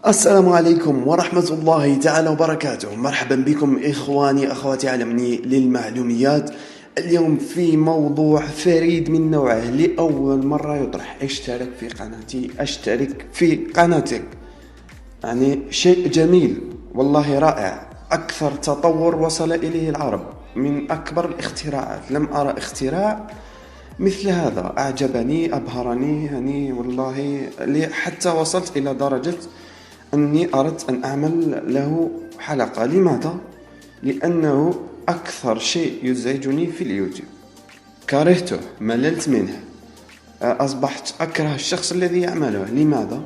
السلام عليكم ورحمة الله تعالى وبركاته. مرحبا بكم إخواني أخواتي عالمني للمعلوميات. اليوم في موضوع فريد من نوعه لأول مرة يطرح. اشترك في قناتك يعني شيء جميل والله رائع. أكثر تطور وصل إليه العرب من أكبر الاختراعات. لم أرى اختراع مثل هذا، أعجبني أبهرني يعني والله حتى وصلت إلى درجة أني أردت أن أعمل له حلقة. لماذا؟ لأنه أكثر شيء يزعجني في اليوتيوب. كرهته، مللت منه، أصبحت أكره الشخص الذي يعمله. لماذا؟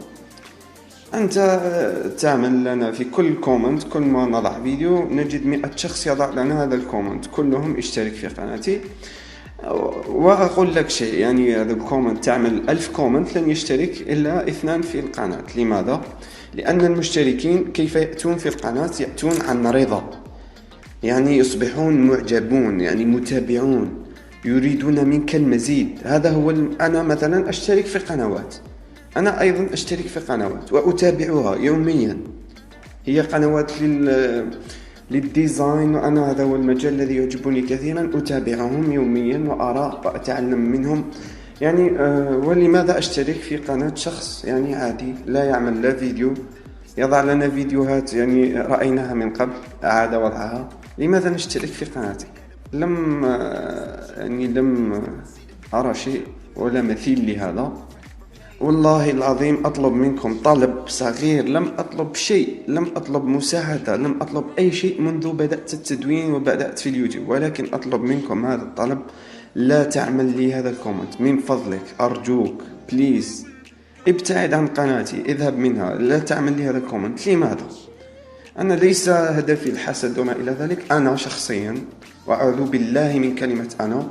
أنت تعمل لنا في كل كومنت، كل ما نضع فيديو نجد 100 شخص يضع لنا هذا الكومنت، كلهم اشترك في قناتي. وأقول لك شيء، يعني هذا الكومنت تعمل 1000 كومنت لن يشترك إلا 2 في القناة. لماذا؟ لأن المشتركين كيف يأتون في القناة؟ يأتون عن رضا، يعني يصبحون معجبون، يعني متابعون، يريدون منك المزيد. هذا هو أنا مثلا أشترك في قنوات، أنا أيضا أشترك في قنوات وأتابعها يوميا. هي قنوات للديزاين، وأنا هذا هو المجال الذي يعجبني كثيرا، أتابعهم يوميا وأرى وأتعلم منهم يعني. ولماذا أشترك في قناة شخص يعني عادي لا يعمل لا فيديو، يضع لنا فيديوهات يعني رأيناها من قبل أعاد وضعها؟ لماذا نشترك في قناتي؟ لم أرى شيء ولا مثيل لهذا. والله العظيم أطلب منكم طلب صغير، لم أطلب شيء، لم أطلب مساعدة، لم أطلب أي شيء منذ بدأت التدوين وبدأت في اليوتيوب، ولكن أطلب منكم هذا الطلب: لا تعمل لي هذا الكومنت من فضلك، أرجوك بليز ابتعد عن قناتي، اذهب منها، لا تعمل لي هذا الكومنت. لماذا؟ أنا ليس هدفي الحسد وما إلى ذلك. أنا شخصيا، وأعوذ بالله من كلمة أنا،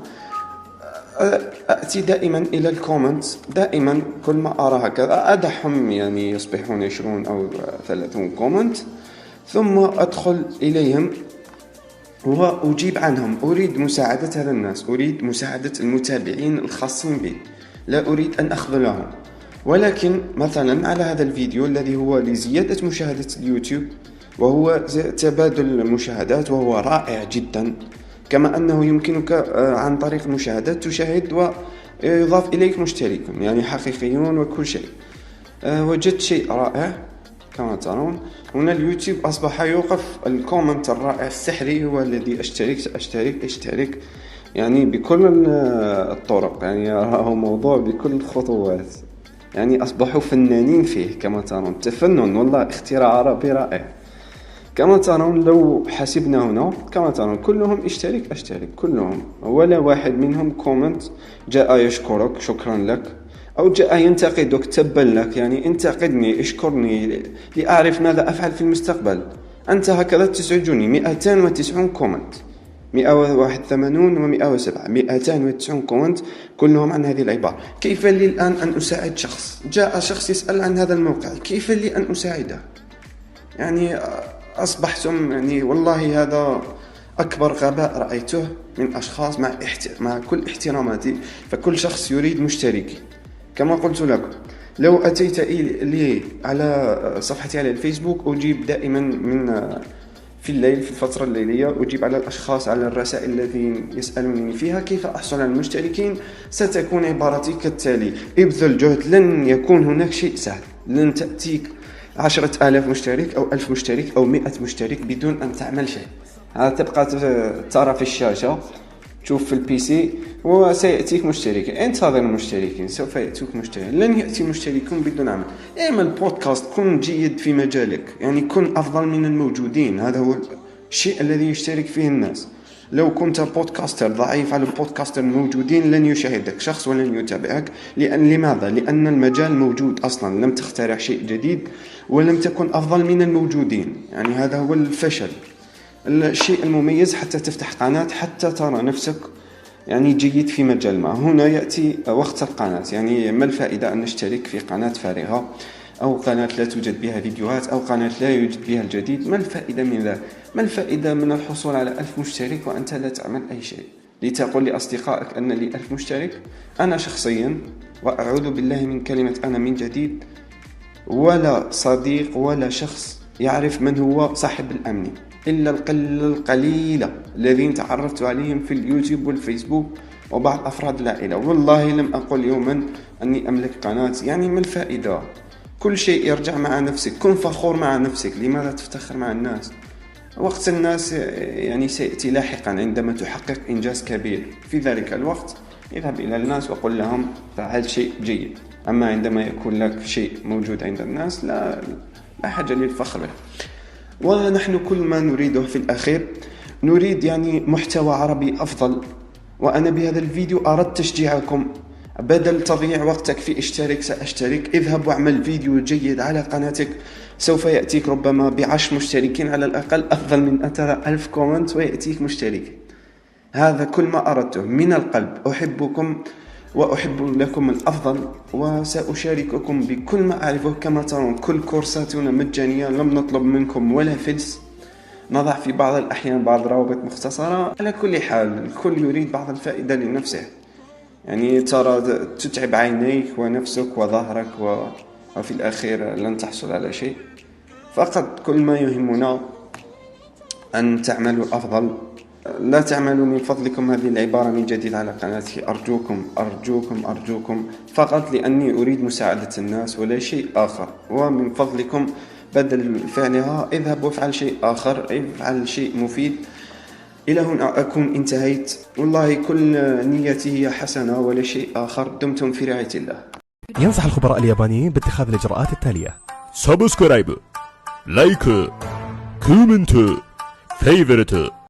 أأتي دائما إلى الكومنت، دائما كل ما أرى هكذا أدعهم، يعني يصبحون 20 أو 30 كومنت، ثم أدخل إليهم وأجيب عنهم. أريد مساعدة هذا الناس، أريد مساعدة المتابعين الخاصين بي، لا أريد أن أخذلهم. ولكن مثلا على هذا الفيديو الذي هو لزيادة مشاهدة اليوتيوب، وهو تبادل المشاهدات، وهو رائع جدا، كما أنه يمكنك عن طريق المشاهدات تشاهد ويضاف إليك مشتركون يعني حقيقيون وكل شيء. وجدت شيء رائع كما ترون هنا. اليوتيوب أصبح يوقف الكومنت الرائع السحري، هو الذي اشترك يعني بكل الطرق، يعني هو موضوع بكل الخطوات، يعني أصبحوا فنانين فيه كما ترون. تفنن والله، اختراع عربي رائع كما ترون. لو حسبنا هنا كما ترون كلهم اشترك كلهم، ولا واحد منهم كومنت جاء يشكرك شكرا لك، أو جاء ينتقدك تبا لك، يعني انتقدني اشكرني لأعرف ماذا أفعل في المستقبل. أنت هكذا تزعجني. 290 كومنت، 181 و107، 290 كومنت كلهم عن هذه العبارة. كيف لي الآن أن أساعد شخص؟ جاء شخص يسأل عن هذا الموقع، كيف لي أن أساعده؟ يعني أصبحتم يعني والله هذا أكبر غباء رأيته من أشخاص، مع كل احتراماتي، فكل شخص يريد مشتركي. كما قلت لكم، لو أتيت لي على صفحتي على الفيسبوك أجيب دائما في الليل، في الفترة الليلية أجيب على الأشخاص على الرسائل الذين يسألونني فيها كيف أحصل على المشتركين. ستكون عبارتي كالتالي: ابذل جهد، لن يكون هناك شيء سهل، لن تأتيك 10,000 مشترك أو 1000 مشترك أو 100 مشترك بدون أن تعمل شيء. هذا تبقى ترى في الشاشة، تشوف في البي سي، وسيأتيك مشتركين. انتظر المشتركين، سوف يأتيك مشتركين. لن يأتي مشتركون بدون عمل. اعمل بودكاست، كن جيد في مجالك، يعني كن أفضل من الموجودين. هذا هو الشيء الذي يشترك فيه الناس. لو كنت بودكاستر ضعيف على البودكاستر الموجودين لن يشاهدك شخص ولن يتابعك. لماذا؟ لأن المجال موجود أصلا، لم تخترع شيء جديد ولم تكن أفضل من الموجودين. يعني هذا هو الفشل. الشيء المميز حتى تفتح قناة، حتى ترى نفسك يعني جيد في مجال ما. هنا يأتي وقت القناة، يعني ما الفائدة أن نشترك في قناة فارغة، أو قناة لا توجد بها فيديوهات، أو قناة لا يوجد بها الجديد؟ ما الفائدة من ذلك؟ ما الفائدة من الحصول على 1000 مشترك وأنت لا تعمل أي شيء لتقول لأصدقائك أن لي 1000 مشترك؟ أنا شخصيا، وأعوذ بالله من كلمة أنا من جديد، ولا صديق ولا شخص يعرف من هو صاحب الأمن إلا القلة القليلة الذين تعرفت عليهم في اليوتيوب والفيسبوك وبعض أفراد العائلة. والله لم أقل يوما أني أملك قناة، يعني ما الفائدة؟ كل شيء يرجع مع نفسك. كن فخور مع نفسك، لماذا تفتخر مع الناس؟ وقت الناس يعني سيأتي لاحقا عندما تحقق إنجاز كبير، في ذلك الوقت اذهب إلى الناس وقل لهم فعلت شيء جيد. أما عندما يكون لك شيء موجود عند الناس لا حاجة للفخر به. ونحن كل ما نريده في الأخير نريد يعني محتوى عربي أفضل. وأنا بهذا الفيديو أردت تشجيعكم، بدل تضييع وقتك في اشترك سأشترك، اذهب واعمل فيديو جيد على قناتك، سوف يأتيك ربما ب10 مشتركين على الأقل، أفضل من أن ترى 1000 كومنت ويأتيك مشترك. هذا كل ما أردته من القلب. أحبكم وأحب لكم الأفضل، وسأشارككم بكل ما أعرفه. كما ترون كل كورساتنا مجانية، لم نطلب منكم ولا فلس. نضع في بعض الأحيان بعض روابط مختصرة. على كل حال الكل يريد بعض الفائدة لنفسه، يعني ترى تتعب عينيك ونفسك وظهرك وفي الأخير لن تحصل على شيء. فقط كل ما يهمنا أن تعملوا أفضل. لا تعملوا من فضلكم هذه العبارة من جديد على قناتي، أرجوكم أرجوكم أرجوكم، فقط لأني أريد مساعدة الناس ولا شيء آخر. ومن فضلكم بدل فعلها اذهب وافعل شيء آخر، افعل شيء مفيد. إلى هنا أكون انتهيت. والله كل نيتي هي حسنة ولا شيء آخر. دمتم في رعاية الله. ينصح الخبراء اليابانيين باتخاذ الإجراءات التالية: سبسكرايب، لايك، كومنت، فيفورت.